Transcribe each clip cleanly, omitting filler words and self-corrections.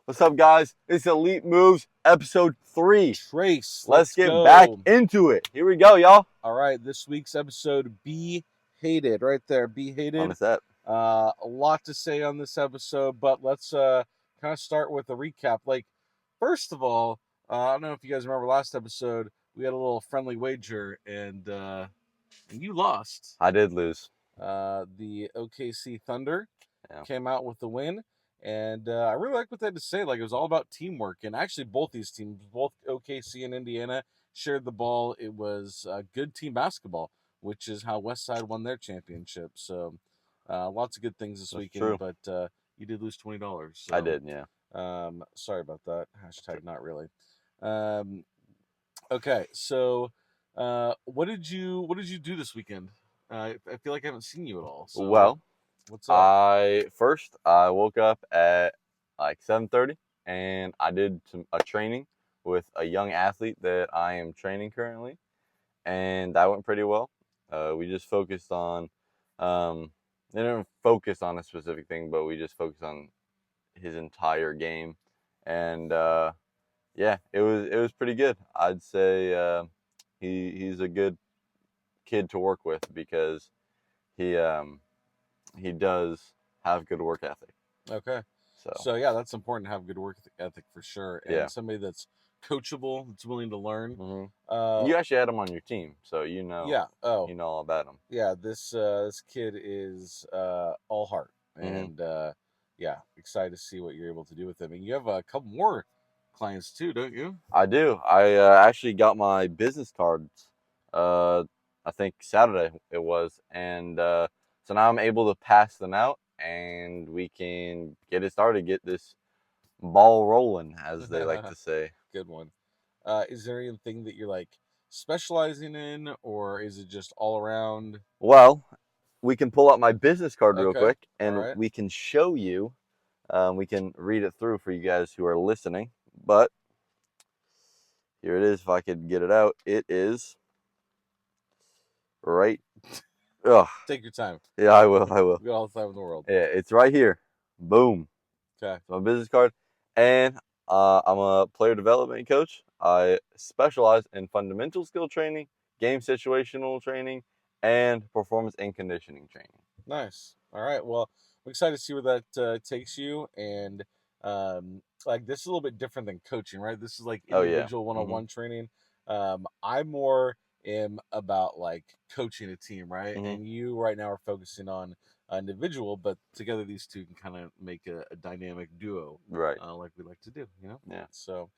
What's up, guys? It's Elite Moves, episode 3. Trace, Let's get back go. into it. Here we go, y'all. All right, this week's episode, Be Hated, right there, Be Hated. On the set. A lot to say on this episode, but let's kind of start with a recap. Like, first of all, I don't know if you guys remember last episode, we had a little friendly wager, and you lost. I did lose. The OKC Thunder Yeah. came out with the win. And I really like what they had to say. Like, it was all about teamwork. And actually, both these teams, both OKC and Indiana, shared the ball. It was good team basketball, which is how Westside won their championship. So, lots of good things this That's weekend. true. But you did lose $20. So, I did, yeah. sorry about that. Hashtag not really. Okay, so what did you do this weekend? I feel like I haven't seen you at all. So Well, what's up? I woke up at like 7:30 and I did a training with a young athlete that I am training currently, and that went pretty well. We just focused on, they didn't focus on a specific thing, but we just focused on his entire game, and yeah, it was pretty good. I'd say he's a good kid to work with because he does have good work ethic. Okay. So yeah, that's important to have good work ethic for sure, and Yeah. somebody that's coachable, that's willing to learn. Mm-hmm. You actually had him on your team, so you know. Yeah. Oh. You know all about him. Yeah. This kid is all heart, and yeah, excited to see what you're able to do with him. And you have a couple more clients too, don't you? I do. I actually got my business cards. I think Saturday it was, and so now I'm able to pass them out, and we can get it started, get this ball rolling, as they like to say. Good one. Is there anything that you're like specializing in, or is it just all around? Well, we can pull up my business card real Okay. quick, and All right. we can show you. We can read it through for you guys who are listening. But here it is. If I could get it out, it is right. Ugh. Take your time. Yeah, I will. We got all the time in the world. Yeah, it's right here. Boom. Okay. It's my business card. And I'm a player development coach. I specialize in fundamental skill training, game situational training, and performance and conditioning training. Nice. All right. Well, I'm excited to see where that takes you. And like, this is a little bit different than coaching, right? This is like individual one-on-one training. I more am about like coaching a team, right? And you right now are focusing on individual, but together these two can kind of make a dynamic duo, Right? like we like to do, you know. Yeah. So,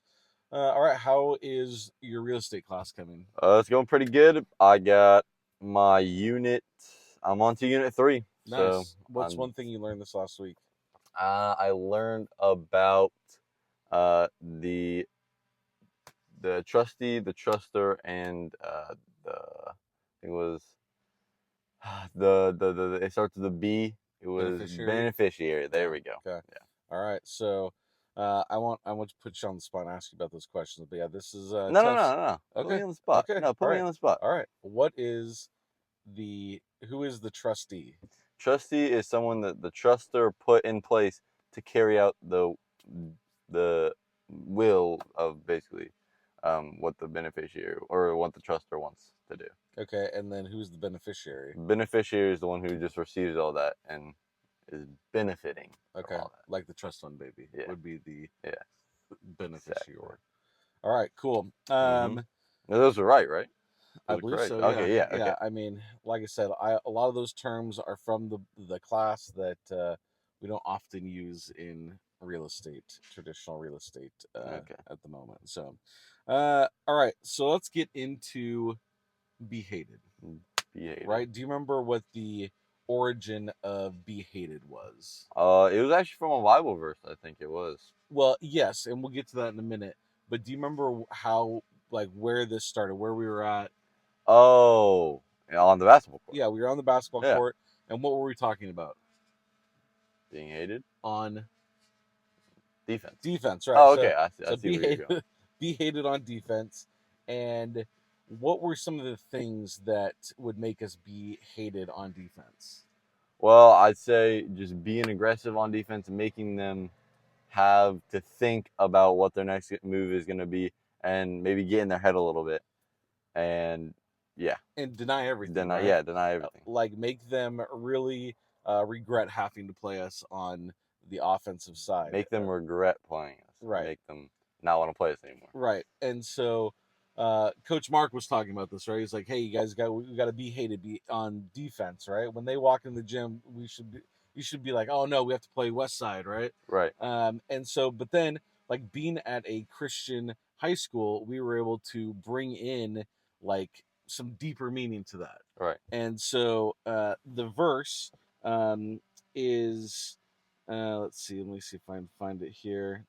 all right, how is your real estate class coming? It's going pretty good. I got my unit. I'm on to unit 3. Nice. So what's one thing you learned this last week? I learned about the trustee, the truster, and the I think it was the it starts with a B. It was beneficiary. There we go. Okay. Yeah. All right. So I want to put you on the spot and ask you about those questions. But yeah, this is No. Okay. Put me on the spot. Okay. No, put me on the spot. All right. Who is the trustee? Trustee is someone that the truster put in place to carry out the will of basically what the beneficiary or what the truster wants to do. Okay, and then who's the beneficiary? Beneficiary is the one who just receives all that and is benefiting. Okay, like the trust fund baby would be the beneficiary. Exactly. All right, cool. Those are right? I believe so. Yeah. Okay, yeah. Okay. I mean, like I said, a lot of those terms are from the class that we don't often use in real estate, traditional real estate, at the moment. So, all right. So let's get into Be Hated. Be Hated. Right? Do you remember what the origin of Be Hated was? It was actually from a Bible verse, I think it was. Well, yes, and we'll get to that in a minute. But do you remember how, like, where this started, where we were at? Oh, on the basketball court. Yeah, we were on the basketball court. And what were we talking about? Being hated? On defense. Defense, right. Oh, okay. I see where you're going. Be hated on defense. And what were some of the things that would make us be hated on defense? Well, I'd say just being aggressive on defense and making them have to think about what their next move is going to be and maybe get in their head a little bit. And yeah. And deny everything. Right? Yeah, deny everything. Like make them really regret having to play us on the offensive side. Make them regret playing us. Right. Make them not want to play us anymore. Right. And so Coach Mark was talking about this, right? He's like, hey, you guys we got to be hated on defense, right? When they walk in the gym, you should be like, oh no, we have to play West Side, right? Right. And so, but then like being at a Christian high school, we were able to bring in like some deeper meaning to that. Right. And so the verse is, let's see, let me see if I can find it here.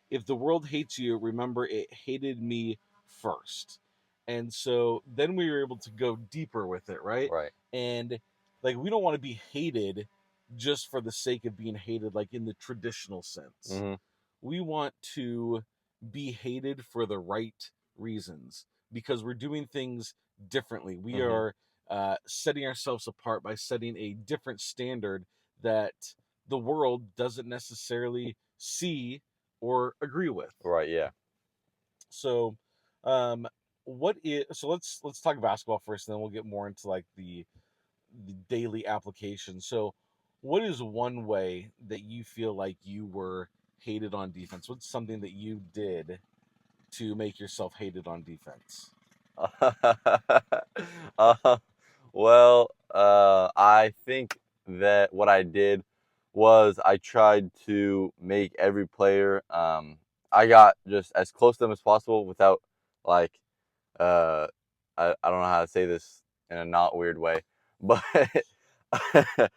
If the world hates you, remember it hated me first. And so then we were able to go deeper with it, right? Right. And like we don't want to be hated just for the sake of being hated, like in the traditional sense. Mm-hmm. We want to be hated for the right reasons because we're doing things differently. We Mm-hmm. are setting ourselves apart by setting a different standard that the world doesn't necessarily see or agree with. Right. Yeah. So, let's talk basketball first, and then we'll get more into like the daily application. So, what is one way that you feel like you were hated on defense? What's something that you did to make yourself hated on defense? I think that what I did was I tried to make every player. I got just as close to them as possible without like, I don't know how to say this in a not weird way, but I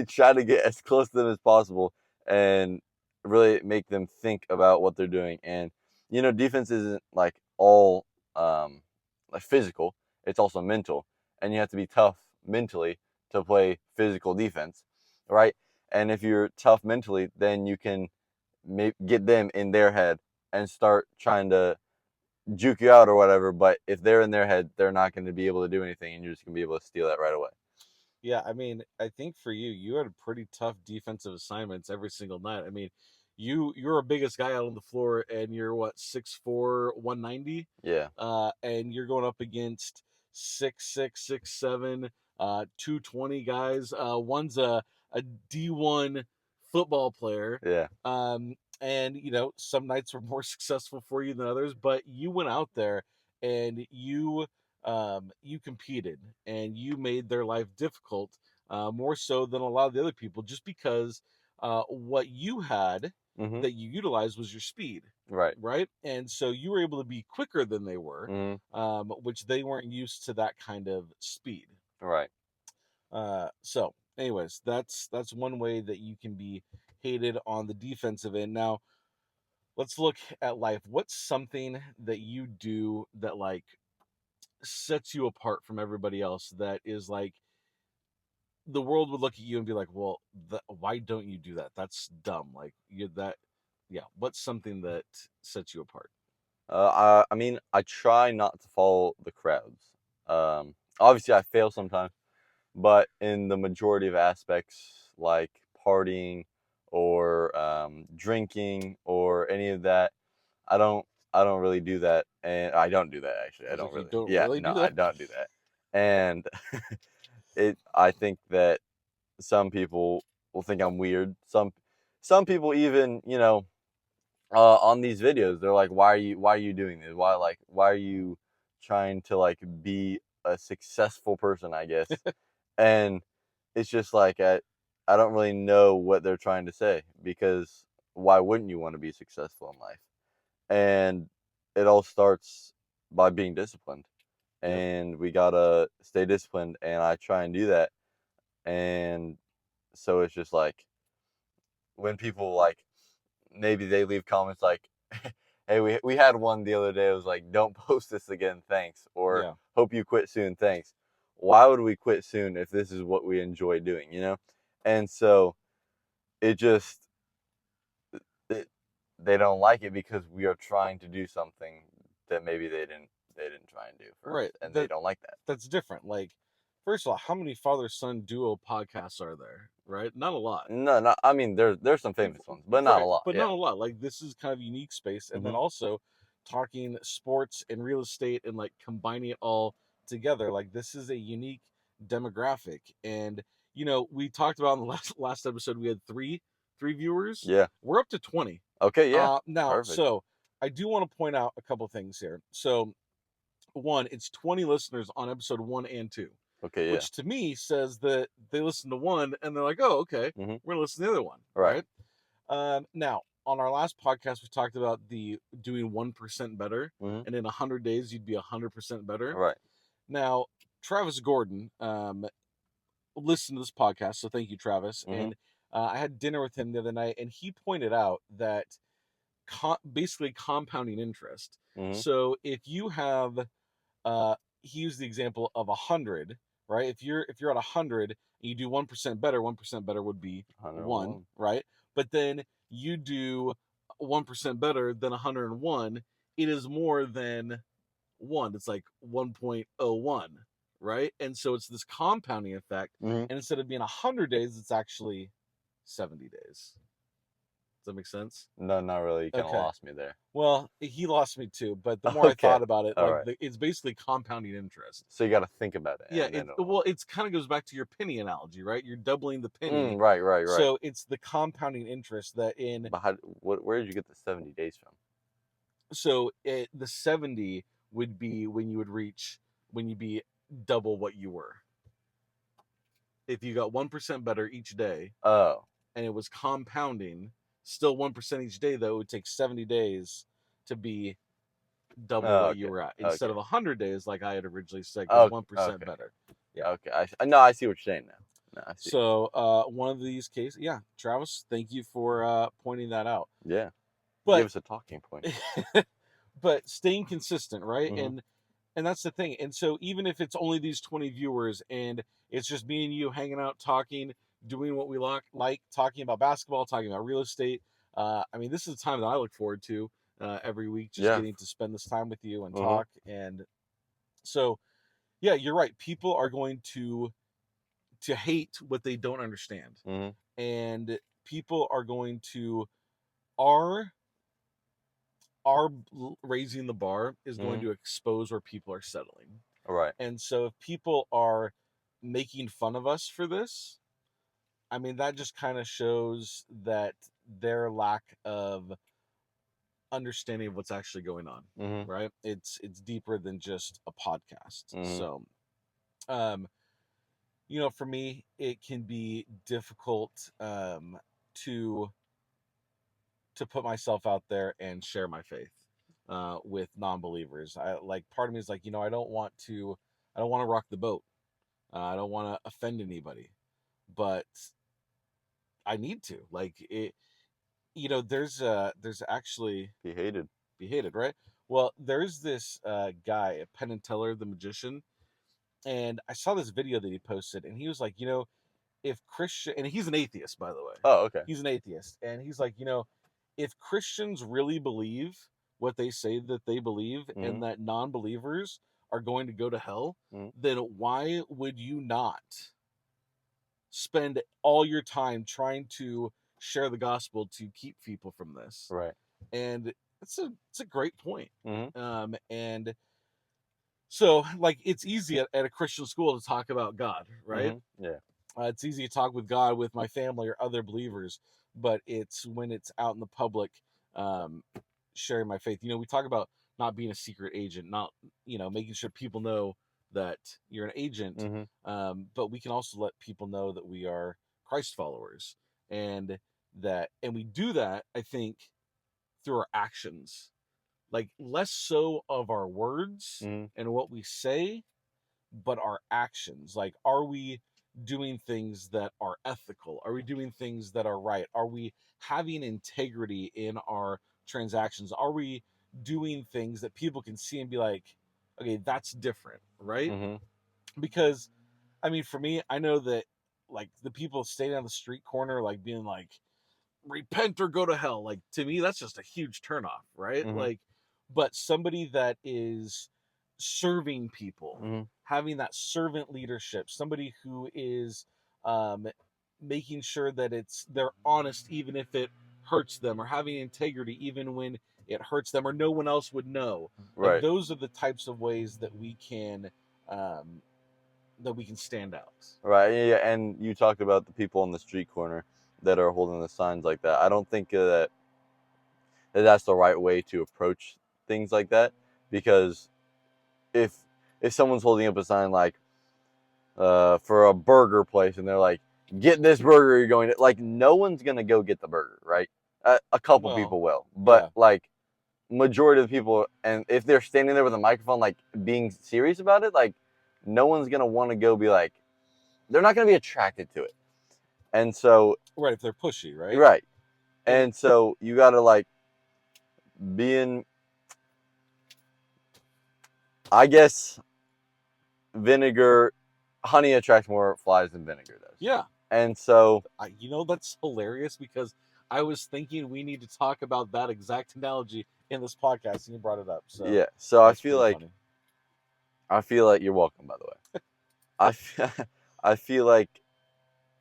try to get as close to them as possible and really make them think about what they're doing. And defense isn't like all like physical; it's also mental, and you have to be tough mentally to play physical defense, right? And if you're tough mentally, then you can get them in their head and start trying to juke you out or whatever. But if they're in their head, they're not going to be able to do anything, and you're just going to be able to steal that right away. Yeah, I mean, I think for you had pretty tough defensive assignments every single night. I mean, you're a biggest guy out on the floor, and you're what 6'4", 190. Yeah. And you're going up against 6'6", 6'7", 220 guys. One's a D1 football player. Yeah. And some nights were more successful for you than others, but you went out there and you competed and you made their life difficult, more so than a lot of the other people, just because what you had Mm-hmm. that you utilized was your speed. Right. And so you were able to be quicker than they were, mm-hmm. Which they weren't used to that kind of speed. Right. So anyways, that's one way that you can be hated on the defensive end. Now let's look at life. What's something that you do that like sets you apart from everybody else, that is like the world would look at you and be like, well, why don't you do that? That's dumb. Like what's something that sets you apart? I mean, I try not to follow the crowds. Obviously, I fail sometimes, but in the majority of aspects, like partying or drinking or any of that, I don't really do that, and I don't do that actually. I don't really. I don't do that, and I think that some people will think I'm weird. Some people even on these videos, they're like, why are you doing this? Why are you trying to like be a successful person, I guess. And it's just like I don't really know what they're trying to say, because why wouldn't you want to be successful in life? And it all starts by being disciplined. And we gotta stay disciplined, and I try and do that. And so it's just like when people like maybe they leave comments like, hey, we had one the other day. It was like, don't post this again, thanks, or hope you quit soon, thanks. Why would we quit soon if this is what we enjoy doing, And so it just they don't like it because we are trying to do something that maybe they didn't try and do for us, and they don't like that. That's different. Like First of all, how many father-son duo podcasts are there? Right? Not a lot. No, I mean there's some famous ones, but not a lot. But yeah. not a lot. Like this is kind of a unique space, and then Mhm. also talking sports and real estate and like combining it all together. Like this is a unique demographic, and we talked about in the last episode we had three viewers. Yeah. We're up to 20. Okay. Yeah. Now, Perfect. so I do want to point out a couple things here. So one, it's 20 listeners on episode 1 and 2. Okay. Yeah. Which to me says that they listen to one and they're like, oh, okay, Mhm. we're gonna listen to the other one, Right. Now, on our last podcast, we talked about the doing 1% better, Mhm. and in 100 days, you'd be 100% better. Right. Now, Travis Gordon listened to this podcast, so thank you, Travis. Mhm. And I had dinner with him the other night, and he pointed out that basically compounding interest. Mhm. So if you have, he used the example of 100, right? If you're at 100 and you do 1% better, 1% better would be 1, right? But then you do 1% better than 101, it is more than 1. It's like 1.01, right? And so it's this compounding effect. Mhm. And instead of being 100 days, it's actually 70 days. Does that make sense? No, not really. You kind of Okay. lost me there. Well, he lost me too, but the more I Okay. thought about it, All like right. it's basically compounding interest. So you got to think about it. Yeah, it's kind of goes back to your penny analogy, right? You're doubling the penny. Right. So it's the compounding interest that in. But where did you get the 70 days from? So the 70 would be when you'd be double what you were. If you got 1% better each day. Oh. And it was compounding, still 1% each day, though, it would take 70 days to be double what you were at instead of 100 days, like I had originally said, 1% better. Yeah. Okay. I see what you're saying now. No, I see. So one of these cases, yeah, Travis, thank you for pointing that out. Yeah. But give us a talking point. But staying consistent, right? Mhm. And that's the thing. And so even if it's only these 20 viewers and it's just me and you hanging out, talking, doing what we like, talking about basketball, talking about real estate. I mean, this is the time that I look forward to every week, just getting to spend this time with you and talk. And so, yeah, you're right. People are going to hate what they don't understand. And people are going to our raising the bar is going to expose where people are settling. Right. And so if people are making fun of us for this, I mean, that just kind of shows that their lack of understanding of what's actually going on, right? It's deeper than just a podcast. So, for me, it can be difficult to put myself out there and share my faith with non-believers. Part of me is like, I don't want to rock the boat. I don't want to offend anybody, but I need to. Like it, there's actually be hated, right? Well, there's this guy, Penn and Teller, the magician, and I saw this video that he posted, and he was like, if Christian, and he's an atheist, by the way. Oh, okay. He's an atheist, and he's like, if Christians really believe what they say that they believe, and that non-believers are going to go to hell, then why would you not spend all your time trying to share the gospel to keep people from this? Right. And it's a great point. And so, like, it's easy at a Christian school to talk about God, right? Yeah. It's easy to talk with God with my family or other believers, but it's when it's out in the public, sharing my faith. We talk about not being a secret agent, not making sure people know that you're an agent, but we can also let people know that we are Christ followers, and we do that, I think, through our actions, like less so of our words and what we say, but our actions. Like, are we doing things that are ethical? Are we doing things that are right? Are we having integrity in our transactions? Are we doing things that people can see and be like, okay, that's different, right? Because, I mean, for me, I know that, like, the people standing on the street corner, like, being like, repent or go to hell, like, to me, that's just a huge turnoff, right? Like, but somebody that is serving people, having that servant leadership, somebody who is making sure that they're honest even if it hurts them, or having integrity even when it hurts them or no one else would know. Right. Like, those are the types of ways that we can stand out. Right. Yeah. And you talked about the people on the street corner that are holding the signs like that. I don't think that that's the right way to approach things like that, because if someone's holding up a sign like for a burger place and they're like, get this burger, you're going to, like, no one's gonna go get the burger, right? A couple people will, but like majority of the people, and if they're standing there with a microphone like being serious about it, like no one's gonna want to go be like, they're not gonna be attracted to it. And so if they're pushy, right, and so you gotta like I guess honey attracts more flies than vinegar does. Yeah. And so that's hilarious, because I was thinking we need to talk about that exact analogy in this podcast, and you brought it up. So yeah, so I feel like you're welcome, by the way. I feel like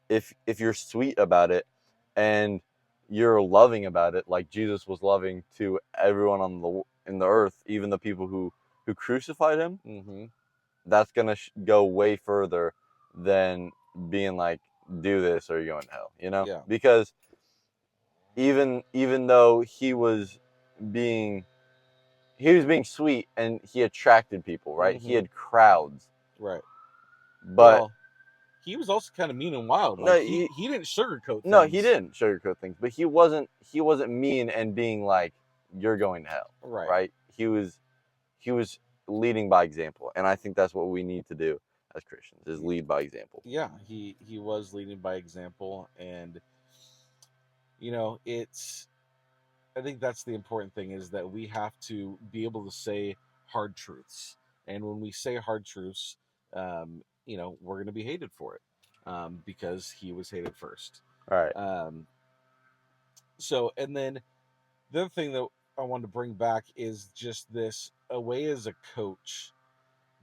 if you're sweet about it and you're loving about it, like Jesus was loving to everyone in the earth, even the people who crucified him, that's gonna go way further than being like, do this or you're going to hell, Yeah. Because even though he was being sweet and he attracted people, right? He had crowds, right? But he was also kind of mean and wild. Like, he didn't sugarcoat things. No, he didn't sugarcoat things, but he wasn't mean and being like, you're going to hell, right? He was leading by example, and I think that's what we need to do as Christians, is lead by example. Yeah, he was leading by example, and I think that's the important thing, is that we have to be able to say hard truths, and when we say hard truths, we're going to be hated for it, because he was hated first. Right. So, and then the other thing that I wanted to bring back is just this: a way as a coach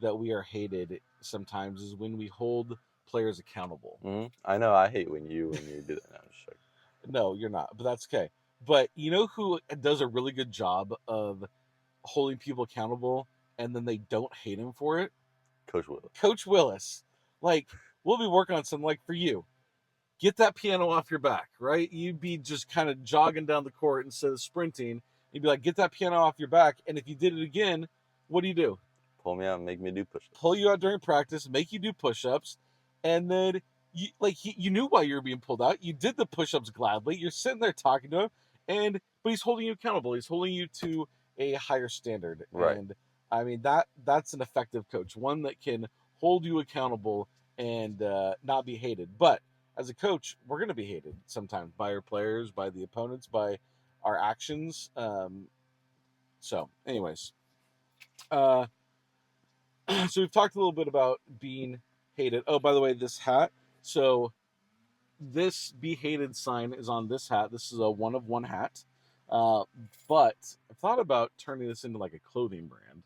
that we are hated sometimes is when we hold players accountable. I know. I hate when you do that. No, you're not, but that's okay. But you know who does a really good job of holding people accountable, and then they don't hate him for it? Coach Willis. Like, we'll be working on something, like for you. Get that piano off your back, right? You'd be just kind of jogging down the court instead of sprinting. You'd be like, get that piano off your back. And if you did it again, what do? Pull me out and make me do push-ups. Pull you out during practice, make you do push-ups, and then you knew why you were being pulled out. You did the push-ups gladly. You're sitting there talking to him, but he's holding you accountable. He's holding you to a higher standard. Right. And I mean, that's an effective coach, one that can hold you accountable and not be hated. But as a coach, we're going to be hated sometimes by our players, by the opponents, by our actions. So anyways, so we've talked a little bit about being hated. Oh, by the way, this hat. So this "Be Hated" sign is on this hat. This is a 1 of 1 hat. But I thought about turning this into like a clothing brand.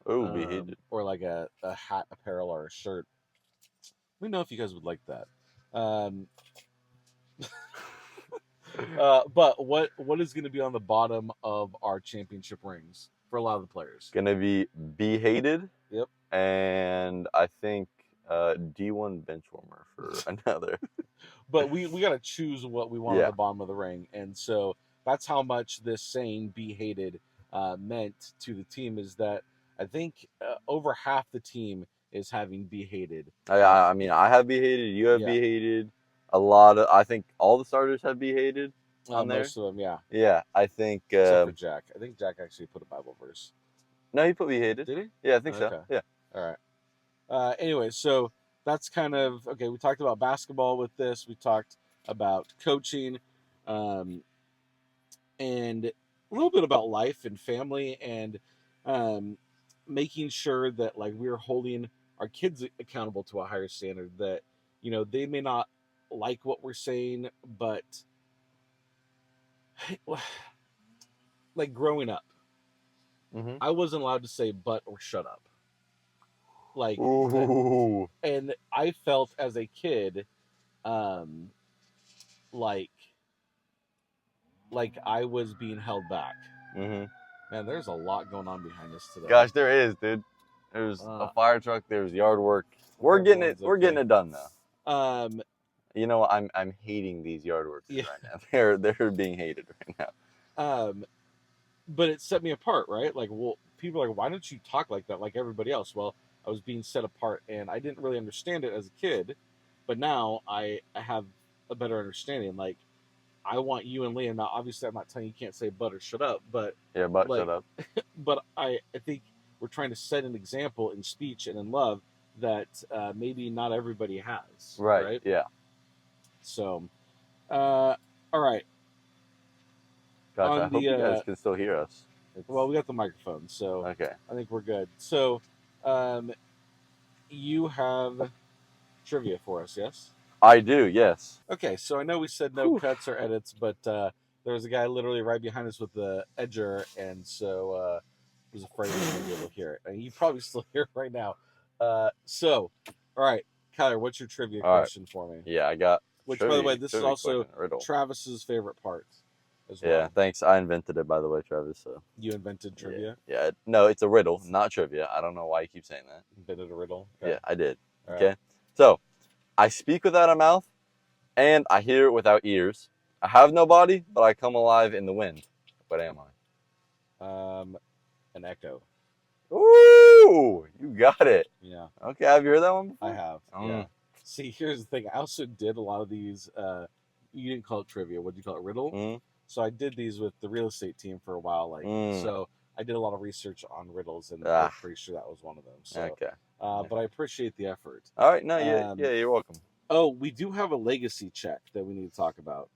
Oh, Be Hated. Or like a hat, apparel, or a shirt. Let me know if you guys would like that. But what is going to be on the bottom of our championship rings for a lot of the players? Going to be hated. Yep. And I think D1 benchwarmer for another. But we got to choose what we want on the bottom of the ring, and so that's how much this saying "Be Hated" meant to the team. Is that I think over half the team is having "Be Hated." I mean, I have "Be Hated." You have "Be Hated." I think all the starters have "Be Hated" on there. Most of them, yeah. Yeah, I think. Except for Jack. I think Jack actually put a Bible verse. No, he put "Be Hated." Did he? Yeah, I think so. Yeah. All right. Anyway, so that's kind of okay. We talked about basketball with this. We talked about coaching, and a little bit about life and family, and making sure that like we're holding our kids accountable to a higher standard. That they may not like what we're saying, but like growing up, I wasn't allowed to say "but" or "shut up." Like, Ooh. and I felt as a kid, um, like I was being held back. Mhm. Man, there's a lot going on behind us today. Gosh, there is, dude. There's a fire truck. There's yard work. We're getting it. We're getting it done though. You know, I'm hating these yard workers right now. They're being hated right now. But it set me apart, right? Like, well, people are like, why don't you talk like that, like everybody else? Well, I was being set apart, and I didn't really understand it as a kid, but now I have a better understanding. Like, I want you and Liam. Now, obviously, I'm not telling you can't say "but" or "shut up," but yeah, but like, shut up. But I think we're trying to set an example in speech and in love that maybe not everybody has. Right. Yeah. So, all right. Gosh, I hope you guys can still hear us. Well, we got the microphone, so okay. I think we're good. So, you have trivia for us, yes? I do, yes. Okay, so I know we said no cuts or edits, but there was a guy literally right behind us with the edger, and so he was afraid we wouldn't be able to hear it. And you probably still hear it right now. So, all right, Kyler, what's your trivia question for me? Yeah, I got. Which, by the way, this is also Travis's favorite part. As well. Yeah, thanks. I invented it, by the way, Travis. So you invented trivia? Yeah. No, it's a riddle, not trivia. I don't know why you keep saying that. Invented a riddle? Okay. Yeah, I did. All okay. Right. So, I speak without a mouth, and I hear without ears. I have no body, but I come alive in the wind. What am I? An echo. Ooh, you got it. Yeah. Okay, have you heard that one before? I have. Yeah. See, here's the thing. I also did a lot of these. You didn't call it trivia. What did you call it? Riddle. Mm-hmm. So I did these with the real estate team for a while. So I did a lot of research on riddles, and I'm pretty sure that was one of them. So, okay. But I appreciate the effort. All right. No, yeah, you're welcome. Oh, we do have a legacy check that we need to talk about.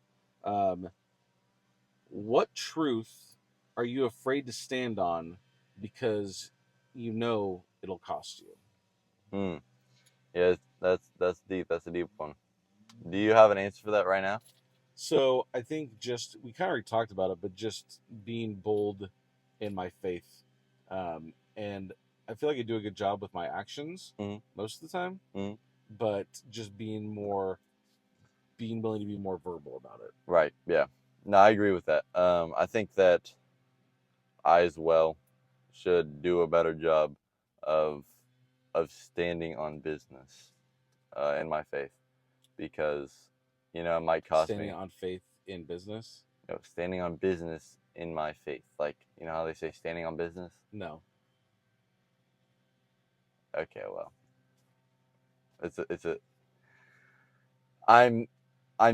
What truth are you afraid to stand on because you know it'll cost you? Yeah, that's deep. That's a deep one. Do you have an answer for that right now? So I think we kind of already talked about it, but just being bold in my faith, and I feel like I do a good job with my actions most of the time, but just being willing to be more verbal about it. Right. Yeah. No, I agree with that. I think that I as well should do a better job of standing on business in my faith, because it might cost standing me. On faith in business. No, standing on business in my faith, like how they say standing on business. No. Okay, well, I'm I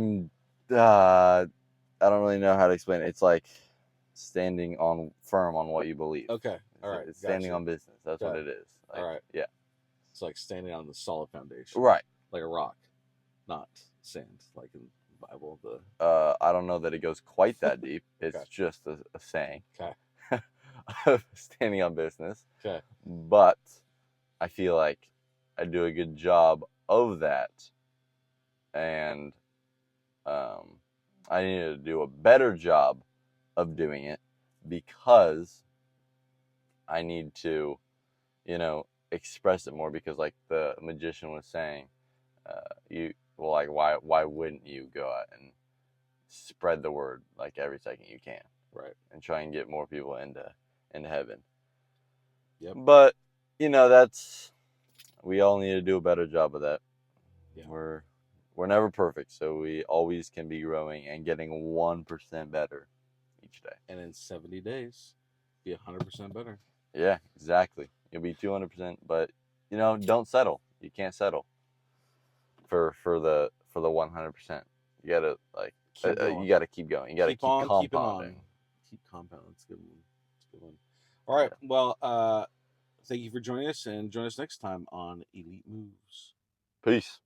don't really know how to explain it. It's like standing firm on what you believe. Okay. All right. It's standing on business. That's what it is. All right. Yeah. It's like standing on the solid foundation. Right. Like a rock, not sand, like in the Bible. I don't know that it goes quite that deep. It's just a saying. Okay. Standing on business. Okay. But I feel like I do a good job of that, and I need to do a better job of doing it, because I need to, express it more, because like the magician was saying, why wouldn't you go out and spread the word like every second you can, right, and try and get more people into heaven. Yep. But we all need to do a better job of that. Yeah. We're never perfect, so we always can be growing and getting 1% better each day. And in 70 days, be 100% better. Yeah, exactly. You'll be 200%, but don't settle. You can't settle for the 100%. You gotta you gotta keep going. You gotta keep compounding. Keep compounding. That's a good one. That's a good one. All right. Well, thank you for joining us, and join us next time on Elite Moves. Peace.